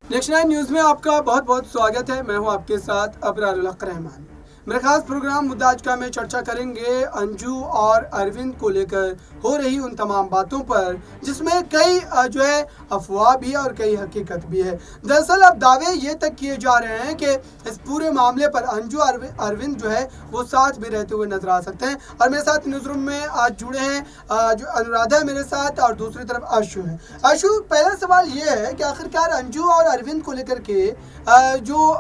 Next nine news में आपका बहुत बहुत स्वागत है। मैं हूं आपके साथ अबरारुल हक रहमान। मेरा खास प्रोग्राम मुद्दा आज का में चर्चा करेंगे अंजू और अरविंद को लेकर हो रही उन तमाम बातों पर जिसमें कई जो है अफवाह भी है और कई हकीकत भी है। दरअसल अब दावे ये तक किए जा रहे हैं कि इस पूरे मामले पर अंजू अरविंद जो है वो साथ भी रहते हुए नजर आ सकते हैं। और मेरे साथ न्यूज़ रूम में आज जुड़े हैं जो अनुराधा है मेरे साथ और दूसरी तरफ आशु है। आशु, पहला सवाल ये है कि आखिरकार अंजू और अरविंद को लेकर के जो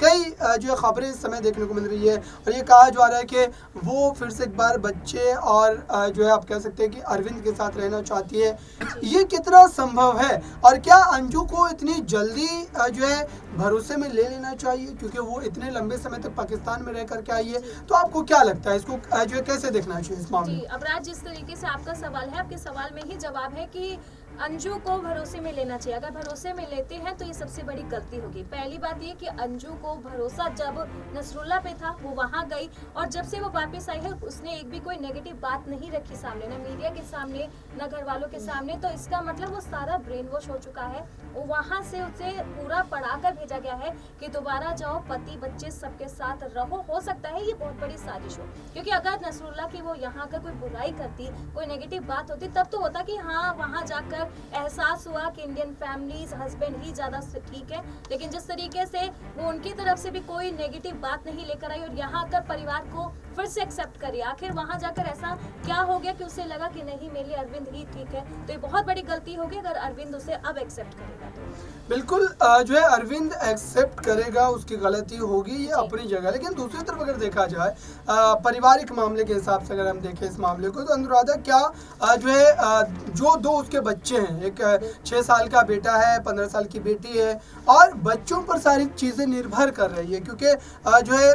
कई जो खबरें इस समय देखने को मिल रही है और ये कहा जा रहा है कि वो फिर से एक बार बच्चे और जो है आप कह सकते हैं कि अरविंद के साथ रहना चाहती है। ये कितना संभव है और क्या अंजू को इतनी जल्दी जो है भरोसे में ले लेना चाहिए, क्योंकि वो इतने लंबे समय तक पाकिस्तान में रह करके आई है। तो आपको क्या लगता है, इसको जो है कैसे देखना चाहिए इस मामले में? अपराध, जिस तरीके से आपका सवाल है, आपके सवाल में ही जवाब है कि अंजू को भरोसे में लेना चाहिए। अगर भरोसे में लेते हैं तो ये सबसे बड़ी गलती होगी। पहली बात ये कि अंजू को भरोसा जब नसरुल्ला पे था, वो वहाँ गई और जब से वो वापस आई है उसने एक भी कोई नेगेटिव बात नहीं रखी सामने, ना मीडिया के सामने ना घर वालों के सामने। तो इसका मतलब वो सारा ब्रेन वॉश हो चुका है। वो वहाँ से उसे पूरा पढ़ाकर भेजा गया है कि दोबारा जाओ, पति बच्चे सबके साथ रहो। हो सकता है ये बहुत बड़ी साजिश हो, क्योंकि अगर नसरुल्ला की वो यहाँ का कोई बुराई करती, कोई नेगेटिव बात होती, तब तो होता कि हाँ वहाँ जाकर एहसास हुआ कि इंडियन फैमिलीज हस्बैंड ही ज्यादा ठीक है। लेकिन जिस तरीके से वो उनकी तरफ से भी कोई नेगेटिव बात नहीं लेकर आई और यहाँ आकर परिवार को फिर से एक्सेप्ट करिए, आखिर वहाँ जाकर ऐसा क्या हो गया कि उसे लगा कि नहीं मेरे लिए अरविंद ही ठीक है। तो ये बहुत बड़ी गलती होगी अगर अरविंद उसे अब एक्सेप्ट करेगा तो। बिल्कुल जो है अरविंद एक्सेप्ट करेगा, उसकी गलती होगी, ये अपनी जगह। लेकिन दूसरी तरफ अगर देखा जाए पारिवारिक मामले के हिसाब से अगर हम देखें इस मामले को, तो अनुराधा क्या जो है जो दो उसके बच्चे हैं, एक 6 साल का बेटा है, 15 साल की बेटी है, और बच्चों पर सारी चीज़ें निर्भर कर रही है, क्योंकि जो है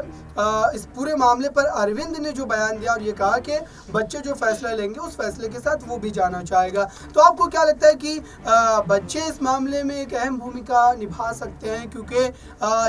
इस पूरे मामले पर अरविंद ने जो बयान दिया और ये कहा कि बच्चे जो फैसला लेंगे उस फैसले के साथ वो भी जाना चाहेगा। तो आपको क्या लगता है कि बच्चे इस मामले में एक अहम भूमिका निभा सकते हैं, क्योंकि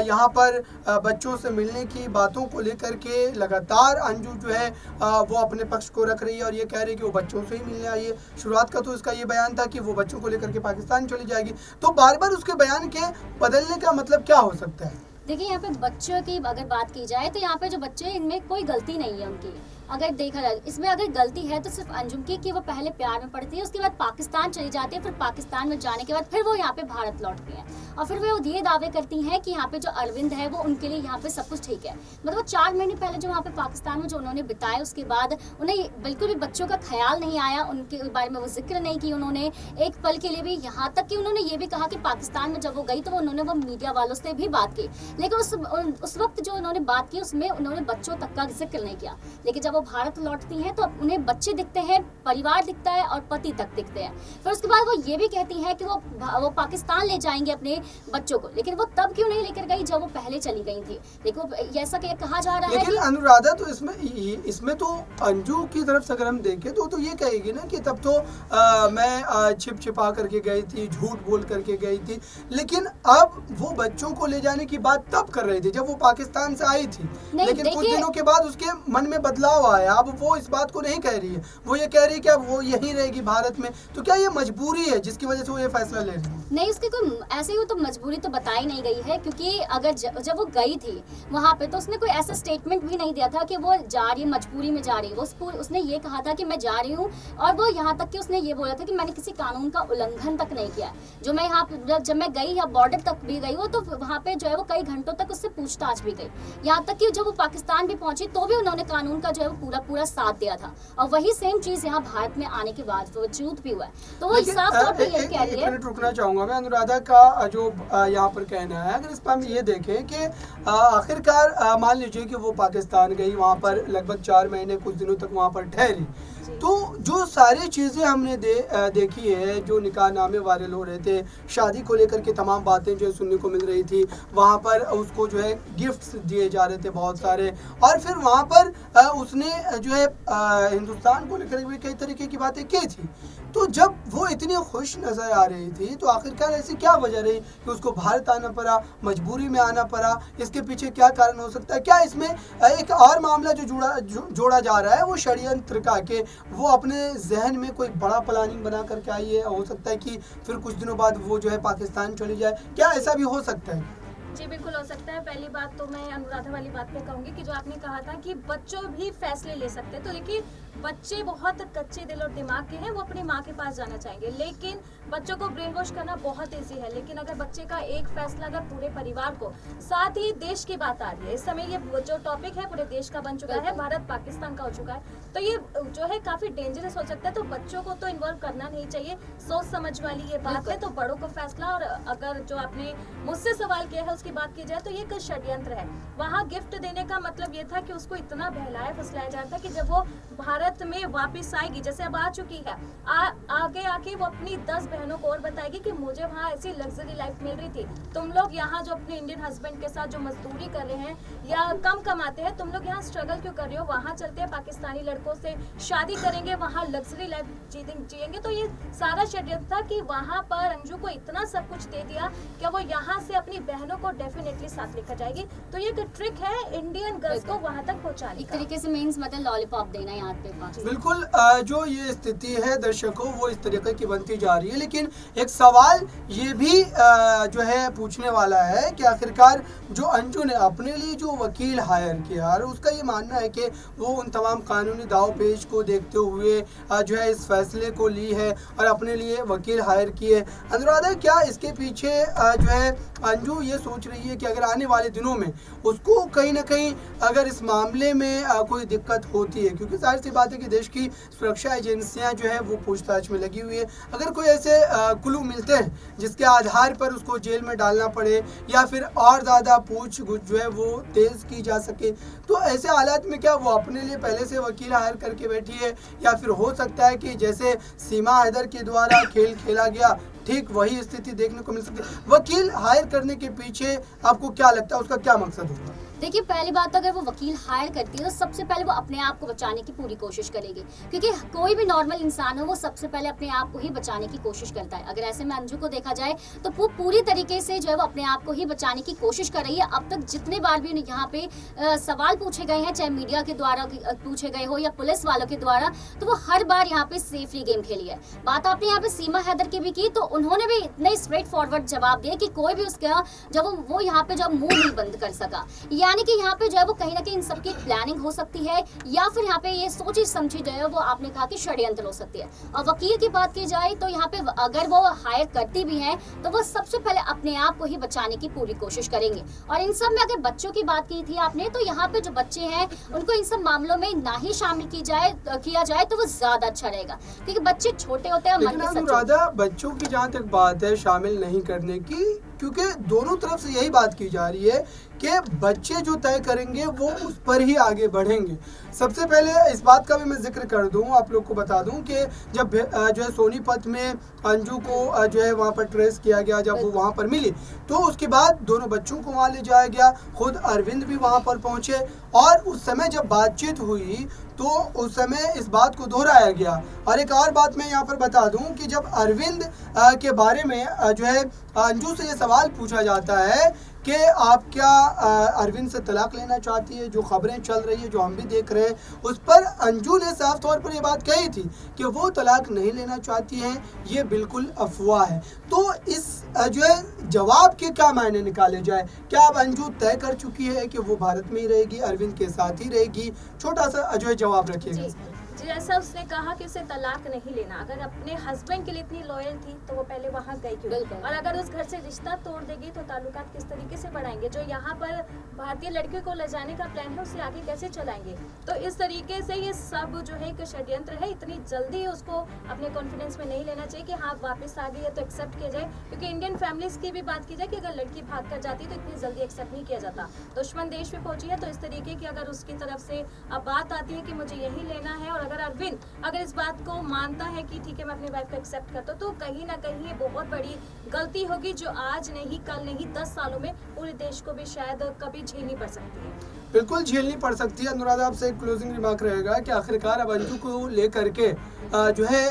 यहाँ पर बच्चों से मिलने की बातों को लेकर के लगातार अंजू जो है वो अपने पक्ष को रख रही है और ये कह रही है कि वो बच्चों से ही मिलने आई है। शुरुआत का तो इसका ये बयान था कि वो बच्चों को लेकर के पाकिस्तान चली जाएगी, तो बार बार उसके बयान के बदलने का मतलब क्या हो सकता है? देखिए, यहाँ पे बच्चों की अगर बात की जाए तो यहाँ पे जो बच्चे, इनमें कोई गलती नहीं है उनकी। अगर देखा जाए इसमें अगर गलती है तो सिर्फ अंजुम की कि वो पहले प्यार में पड़ती है, उसके बाद पाकिस्तान चली जाती है, फिर पाकिस्तान में जाने के बाद फिर वो यहाँ पे भारत लौटती हैं और फिर वो ये दावे करती हैं कि यहाँ पे जो अरविंद है वो उनके लिए यहाँ पे सब कुछ ठीक है। मतलब 4 महीने पहले जो वहाँ पे पाकिस्तान में जो उन्होंने बिताए, उसके बाद उन्हें बिल्कुल भी बच्चों का ख्याल नहीं आया, उनके बारे में वो जिक्र नहीं की उन्होंने एक पल के लिए भी। यहाँ तक कि उन्होंने ये भी कहा कि पाकिस्तान में जब वो गई तो उन्होंने वो मीडिया वालों से भी बात की, लेकिन उस वक्त जो उन्होंने बात की उसमें उन्होंने बच्चों तक का जिक्र नहीं किया। लेकिन जब वो भारत लौटती हैं तो उन्हें बच्चे दिखते हैं, परिवार दिखता है और पति तक दिखते हैं। फिर उसके बाद वो ये भी कहती हैं कि वो पाकिस्तान ले जाएंगे अपने बच्चों को, लेकिन वो तब क्यों नहीं लेकर गई जब वो पहले चली गई थी? देखो ऐसा कहा जा रहा है। लेकिन अनुराधा, तो इसमें तो अंजू की तरफ से अगर हम देखें तो ये कहेगी ना कि तब तो मैं छिपा करके गई थी, झूठ बोल करके गई थी, लेकिन अब वो बच्चों को ले जाने की बात तब कर रही थी जब वो पाकिस्तान से आई थी। लेकिन कुछ दिनों के बाद उसके मन में बदलाव आया, अब वो इस बात को नहीं कह रही है, वो ये कह रही है कि अब वो यहीं रहेगी भारत में। तो क्या ये मजबूरी है जिसकी वजह से वो ये फैसला ले रही है? नहीं, उसकी कोई ऐसे ही तो मजबूरी तो बताई नहीं गई है, क्योंकि अगर जब वो गई थी वहाँ पे तो उसने कोई ऐसा स्टेटमेंट भी नहीं दिया था कि वो जा रही है, मजबूरी में जा रही है। वो उसने ये कहा था कि मैं जा रही हूँ, और वो यहाँ तक कि उसने ये बोला था कि मैंने किसी कानून का उल्लंघन तक नहीं किया। जो मैं यहाँ जब मैं गई या बॉर्डर तक भी गई हो तो वहाँ पे जो है वो कई घंटों तक उससे पूछताछ भी गई, यहाँ तक कि जब वो पाकिस्तान भी पहुंची तो भी उन्होंने कानून का जो है वो पूरा साथ दिया था। और वही सेम चीज यहाँ भारत में आने के बाद वजूद भी हुआ है। तो वो साफ तौर पे ये कह रही है। रुकना चाहूंगा मैं, अनुराधा का जो यहाँ पर कहना है, अगर इस पर हम ये देखें कि आखिरकार मान लीजिए कि वो पाकिस्तान गई, वहाँ पर लगभग 4 महीने कुछ दिनों तक वहाँ पर ठहरी, तो जो सारी चीज़ें हमने देखी है, जो निकाहनामे वायरल हो रहे थे, शादी को लेकर के तमाम बातें जो सुनने को मिल रही थी, वहाँ पर उसको जो है गिफ्ट्स दिए जा रहे थे बहुत सारे, और फिर वहाँ पर उसने जो है हिंदुस्तान को लेकर भी कई तरीके की बातें की थी। तो जब वो इतनी खुश नजर आ रही थी तो आखिरकार ऐसी क्या वजह रही कि उसको भारत आना पड़ा, मजबूरी में आना पड़ा? इसके पीछे क्या कारण हो सकता है? क्या इसमें एक और मामला जो जोड़ा जा रहा है वो षड्यंत्र का, कि वो अपने जहन में कोई बड़ा प्लानिंग बना करके आई है? हो सकता है कि फिर कुछ दिनों बाद वो जो है पाकिस्तान चली जाए, क्या ऐसा भी हो सकता है? जी बिल्कुल हो सकता है। पहली बात तो मैं अनुराधा वाली बात पे कहूंगी कि जो आपने कहा था कि बच्चों भी फैसले ले सकते हैं, तो देखिए बच्चे बहुत कच्चे दिल और दिमाग के हैं, वो अपनी माँ के पास जाना चाहेंगे, लेकिन बच्चों को ब्रेन वॉश करना बहुत ईजी है। लेकिन अगर बच्चे का एक फैसला अगर पूरे परिवार को, साथ ही देश की बात आ रही है, इस समय ये जो टॉपिक है पूरे देश का बन चुका है, भारत पाकिस्तान का हो चुका है, तो ये जो है काफी डेंजरस हो सकता है। तो बच्चों को तो इन्वॉल्व करना नहीं चाहिए, सोच समझ वाली ये बात है। तो बड़ों को फैसला, और अगर जो आपने मुझसे सवाल किया है की बात की जाए तो ये एक षड्यंत्र है। वहाँ गिफ्ट देने का मतलब ये था कि उसको इतना बहलाया फुसलाया जाता कि जब वो भारत में वापस आएगी, जैसे अब आ चुकी है, आगे आके वो अपनी 10 बहनों को और बताएगी कि मुझे वहाँ ऐसी लग्जरी लाइफ मिल रही थी, तुम लोग यहाँ जो अपने इंडियन हस्बैंड के साथ जो मजदूरी कर रहे हैं या कम कमाते हैं, तुम लोग यहाँ स्ट्रगल क्यों कर रहे हो? वहाँ चलते हैं पाकिस्तानी लड़कों से शादी करेंगे, वहाँ लग्जरी लाइफ जिएंगे। तो ये सारा षड्यंत्र था कि वहाँ पर अंजू को इतना सब कुछ दे दिया कि वो यहाँ से अपनी बहनों को डेफिनेटली साथ लेकर जाएगी। तो ये एक ट्रिक है इंडियन गर्ल्स को वहाँ तक पहुँचाने एक तरीके से मीन्स मतलब लॉलीपॉप देना यहाँ पे। बिल्कुल, जो ये स्थिति है दर्शकों वो इस तरीके की बनती जा रही है। लेकिन एक सवाल ये भी जो है पूछने वाला है कि आखिरकार जो अंजू ने अपने लिए जो वकील हायर किया, और उसका ये मानना है कि वो उन तमाम कानूनी दाव पेच को देखते हुए जो है इस फैसले को ली है और अपने लिए वकील हायर किए। अनुराधा, क्या इसके पीछे जो है अंजू ये सोच रही है कि अगर आने वाले दिनों में उसको कहीं ना कहीं अगर इस मामले में कोई दिक्कत होती है, क्योंकि जाहिर सी बात है कि देश की सुरक्षा एजेंसियां जो है वो पूछताछ में लगी हुई है, अगर कोई ऐसे क्लू मिलते हैं जिसके आधार पर उसको जेल में डालना पड़े या फिर और ज़्यादा पूछ गुछ जो है वो तेज़ की जा सके, तो ऐसे हालात में क्या वो अपने लिए पहले से वकील हायर करके बैठी है? या फिर हो सकता है कि जैसे सीमा हैदर के द्वारा खेल खेला गया ठीक वही स्थिति देखने को मिल सकती है? वकील हायर करने के पीछे आपको क्या लगता है, उसका क्या मकसद होगा? देखिए, पहली बात तो अगर वो वकील हायर करती है तो सबसे पहले वो अपने आप को बचाने की पूरी कोशिश करेगी, क्योंकि कोई भी नॉर्मल इंसान हो वो सबसे पहले अपने आप को ही बचाने की कोशिश करता है। अगर ऐसे में अंजू को देखा जाए तो वो पूरी तरीके से जो है वो अपने आप को ही बचाने की कोशिश कर रही है। अब तक जितने बार भी यहाँ पे सवाल पूछे गए हैं, चाहे मीडिया के द्वारा पूछे गए हो या पुलिस वालों के द्वारा, तो वो हर बार यहाँ पे सेफली गेम खेली है। बात आपने यहाँ पे सीमा हैदर की भी की, तो उन्होंने भी इतने स्ट्रेट फॉरवर्ड जवाब दिया कि कोई भी उसका जब वो यहाँ पे जब मुंह नहीं बंद कर सका। यानी कि यहाँ पे जो है वो कहीं ना कहीं इन सबकी प्लानिंग हो सकती है, या फिर यहाँ पे ये सोची समझी जो है वो आपने कहा कि षड्यंत्र हो सकती है। और वकील की बात की जाए तो यहाँ पे अगर वो हायर करती भी हैं तो वो सबसे पहले अपने आप को ही बचाने की पूरी कोशिश करेंगे। और इन सब में अगर बच्चों की बात की थी आपने, तो यहाँ पे जो बच्चे हैं उनको इन सब मामलों में ना ही शामिल किया जाए तो वो ज्यादा अच्छा रहेगा, क्योंकि बच्चे छोटे होते हैं। लेकिन अनुराधा, बच्चों की जहाँ तक बात है शामिल नहीं करने की, क्योंकि दोनों तरफ से यही बात की जा रही है कि बच्चे जो तय करेंगे वो उस पर ही आगे बढ़ेंगे। सबसे पहले इस बात का भी मैं जिक्र कर दूं, आप लोग को बता दूं कि जब जो है सोनीपत में अंजू को जो है वहाँ पर ट्रेस किया गया, जब वो वहाँ पर मिली तो उसके बाद दोनों बच्चों को वहाँ ले जाया गया, खुद अरविंद भी वहाँ पर पहुँचे, और उस समय जब बातचीत हुई तो उस समय इस बात को दोहराया गया। और एक और बात मैं यहाँ पर बता दूं कि जब अरविंद के बारे में जो है अंजू से ये सवाल पूछा जाता है कि आप क्या अरविंद से तलाक लेना चाहती है, जो खबरें चल रही है, जो हम भी देख रहे हैं, उस पर अंजू ने साफ तौर पर ये बात कही थी कि वो तलाक नहीं लेना चाहती हैं, ये बिल्कुल अफवाह है। तो इस जो है जवाब के क्या मायने निकाले जाए? क्या अब अंजू तय कर चुकी है कि वो भारत में ही रहेगी, अरविंद के साथ ही रहेगी? छोटा सा जो है जवाब रखिएगा। जैसा उसने कहा कि उसे तलाक नहीं लेना, अगर अपने हस्बैंड के लिए इतनी लॉयल थी तो वो पहले वहाँ गई क्यों? और अगर उस घर से रिश्ता तोड़ देगी तो ताल्लुकात किस तरीके से बढ़ाएंगे? जो यहाँ पर भारतीय लड़कियों को ले जाने का प्लान है उसे आगे कैसे चलाएंगे? तो इस तरीके से ये सब जो है एक षड्यंत्र है। इतनी जल्दी उसको अपने कॉन्फिडेंस में नहीं लेना चाहिए कि हाँ वापस आ गई है तो एक्सेप्ट किया जाए, क्योंकि इंडियन फैमिलीज की भी बात की जाए कि अगर लड़की भाग कर जाती तो इतनी जल्दी एक्सेप्ट नहीं किया जाता। दुश्मन देश में पहुंची है तो इस तरीके की अगर उसकी तरफ से अब बात आती है कि मुझे यही लेना है और अगर अरविंद अगर इस बात को मानता है कि ठीक है मैं अपनी वाइफ को एक्सेप्ट करता हूँ, तो कहीं ना कहीं ये बहुत बड़ी गलती होगी जो आज नहीं कल नहीं 10 सालों में पूरे देश को भी शायद कभी झेलनी पड़ सकती है। बिल्कुल झेलनी पड़ सकती है। अनुराधा, आपसे एक क्लोजिंग रिमार्क रहेगा कि आखिरकार अब अंजू को लेकर के जो है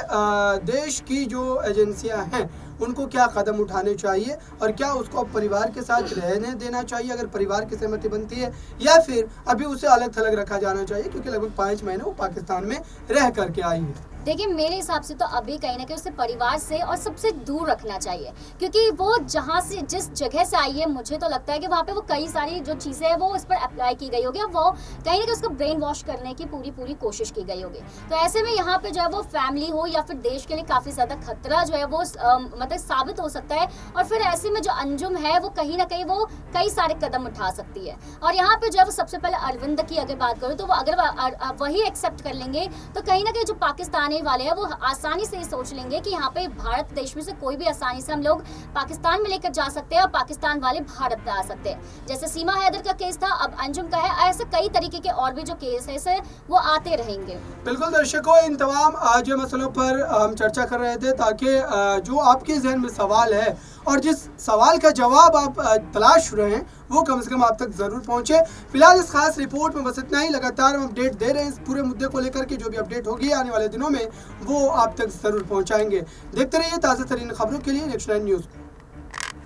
देश की जो एजेंसियां हैं उनको क्या कदम उठाने चाहिए और क्या उसको अब परिवार के साथ रहने देना चाहिए अगर परिवार की सहमति बनती है, या फिर अभी उसे अलग थलग रखा जाना चाहिए, क्योंकि लगभग 5 महीने वो पाकिस्तान में रह करके आई है। देखिए, मेरे हिसाब से तो अभी कहीं ना कहीं उसे परिवार से और सबसे दूर रखना चाहिए, क्योंकि वो जहाँ से जिस जगह से आई है मुझे तो लगता है कि वहाँ पे वो कई सारी जो चीज़ें हैं वो उस पर अप्लाई की गई होगी और वो कहीं ना कहीं उसको ब्रेन वॉश करने की पूरी कोशिश की गई होगी। तो ऐसे में यहाँ पे जो है वो फैमिली हो या फिर देश के लिए काफ़ी ज़्यादा खतरा जो है वो मतलब साबित हो सकता है, और फिर ऐसे में जो अंजुम है वो कहीं ना कहीं वो कई सारे कदम उठा सकती है। और यहाँ पे जो है वो सबसे पहले अरविंद की अगर बात करूँ तो वो अगर वही एक्सेप्ट कर लेंगे तो कहीं ना कहीं जो पाकिस्तान वाले हैं वो आसानी से ही सोच लेंगे कि यहाँ पे भारत देश में से कोई भी आसानी से हम लोग पाकिस्तान में लेकर जा सकते हैं और पाकिस्तान वाले भारत में आ सकते हैं। जैसे सीमा हैदर का केस था, अब अंजुम का है, ऐसे कई तरीके के और भी जो केस है वो आते रहेंगे। बिल्कुल दर्शकों, इन तमाम जो मसलों पर हम चर्चा कर रहे थे ताकि जो आपके जहन में सवाल है और जिस सवाल का जवाब आप तलाश रहे हैं वो कम से कम आप तक ज़रूर पहुंचे। फिलहाल इस खास रिपोर्ट में बस इतना ही। लगातार हम अपडेट दे रहे हैं इस पूरे मुद्दे को लेकर के, जो भी अपडेट होगी आने वाले दिनों में वो आप तक ज़रूर पहुंचाएंगे। देखते रहिए ताज़ा तरीन खबरों के लिए नेक्स्ट 9 न्यूज़।